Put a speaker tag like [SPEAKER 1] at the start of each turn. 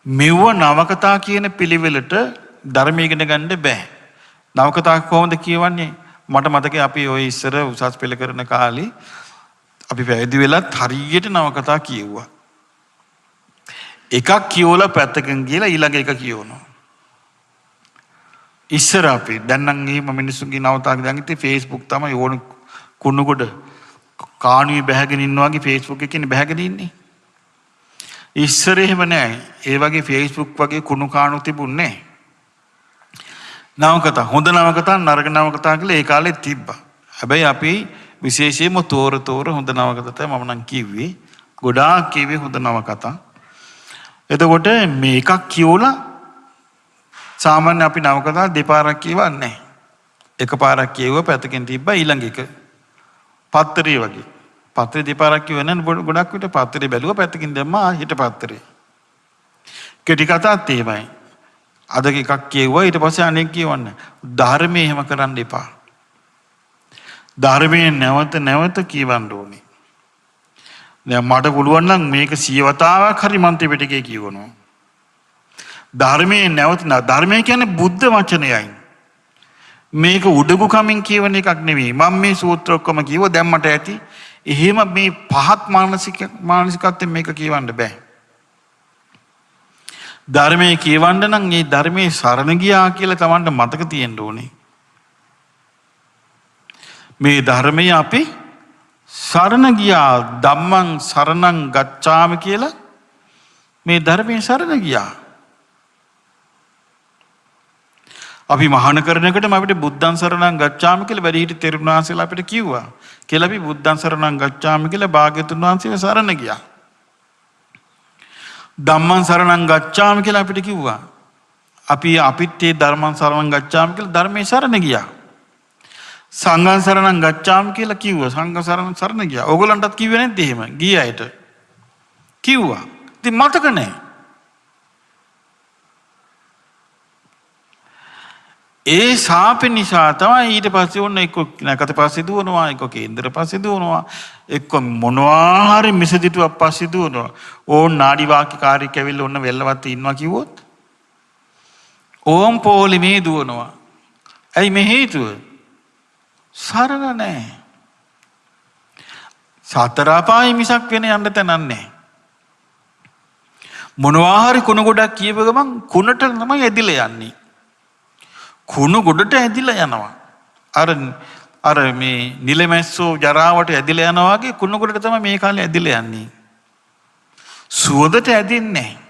[SPEAKER 1] මෙව නවකතා කියන පිළිවෙලට ධර්මය ඉගෙන ගන්න බෑ. නවකතා කොහොමද කියවන්නේ? මට මතකයි අපි ওই ඉස්සර උසස් පෙළ කරන කාලේ අපි පැවිදි වෙලත් හරියට නවකතා කියෙව්වා. එකක් කියවලා පැත්තකින් ගිහලා ඊළඟ එක කියවනවා. ඉස්සර අපි දැන් නම් එහෙම මිනිස්සුන්ගේ නවතාවක දැන් ඉතින් Facebook තමයි ඕන කුණුගොඩ කාණුවේ බැහැගෙන ඉන්නවා වගේ Facebook එකකින් බැහැගෙන ඉන්නේ. ඉස්සර එහෙම නෑ. ඒ වගේ Facebook වගේ කුණු කාණු තිබුණේ නෑ. නවකතා හොඳ නවකතා නරක නවකතා කියලා ඒ කාලේ තිබ්බා. හැබැයි අපි විශේෂයෙන්ම තෝර හොඳ නවකතා මම නම් කිව්වේ. ගොඩාක් කිව්වේ හොඳ නවකතා. එතකොට මේ එකක් කියවලා සාමාන්‍ය අපි නවකතා දෙපාරක් කියවන්නේ නැහැ. එකපාරක් කියවුවා පැත්තකින් තිබ්බා ඊළඟ එක. පත්තරේ වගේ. පත්තරේ දෙපාරක් කියවන්නේ නැහැ. ගොඩක් විට පත්තරේ බැලුවා පැත්තකින් දැම්මා හිට පත්තරේ. කෙටි කතාත් එහෙමයි. අද එකක් කියවුවා ඊට පස්සේ අනෙක් කියවන්න. ධර්මයේ එහෙම කරන්න එපා. ධර්මයේ නැවත කියවන්න ඕනේ. දැන් මට පුළුවන් නම් මේක 100 වතාවක් හරි මන්ත්‍රි පිටකේ කියවනවා. ධර්මයේ ධර්මය කියන්නේ බුද්ධ වචනයයි. මේක උඩගු කමින් කියවන එකක් නෙවෙයි. මම මේ සූත්‍ර ඔක්කොම කිව්ව දැම්මට ඇති. එහෙම මේ පහත් මානසිකත්වයෙන් මේක කියවන්න බෑ. ධර්මයේ කියවන්න නම් මේ ධර්මයේ සරණ ගියා කියලා Tamanට මතක තියෙන්න ඕනේ. මේ ධර්මයේ අපි සරණ ගියා ධම්මං සරණං ගච්ඡාමි කියලා මේ ධර්මයේ සරණ ගියා. අපි මහාන කරනකොටම අපිට බුද්ධං සරණං ගච්ඡාමි කියලා වැඩිහිටි තෙරුණ වහන්සේලා අපිට කිව්වා. කියලා අපි බුද්ධං සරණං ගච්ඡාමි කියලා භාග්‍යතුන් වහන්සේව සරණ ගියා. ධම්මං සරණං ගච්ඡාමි කියලා අපිට කිව්වා. අපිත් ඒ ධර්මං සරණං ගච්ඡාමි කියලා ධර්මයේ සරණ ගියා. සංඝං සරණං ගච්ඡාමි කියලා කිව්වා. සංඝ සරණ ගියා. ඕගොල්ලන්ටත් කිව්වේ නැද්ද එහෙම? ගිය අයට කිව්වා. ඉතින් මතක නැහැ. ඒ ශාපේ නිසා තමයි ඊට පස්සේ ඔන්න එක්ක නැකත පස්සේ දුවනවා, එක්ක කේන්දර පස්සේ දුවනවා, එක්ක මොනවා හරි මිසදිටුවක් පස්සේ දුවනවා. ඕන් නාඩි වාක්‍ය කාර්යයක් ඇවිල්ලා ඔන්න වෙල්ලවත් ඉන්නවා කිව්වොත් ඕම් පොලිමේ දුවනවා. ඇයි මේ හේතුව? සරණ නැහැ. සතර අපායි මිසක් වෙන යන්න තැනක් නැහැ. මොනවා හරි කුණ ගොඩක් කියව ගමන් කුණට තමයි ඇදිලා යන්නේ. කුණු ගොඩට ඇදිලා යනවා. අර මේ නිලමැස්සෝ ජරාවට ඇදිලා යනවා වගේ කුණු ගොඩට තමයි මේ කාලේ ඇදිලා යන්නේ. සුවඳට ඇදින්නේ නැහැ.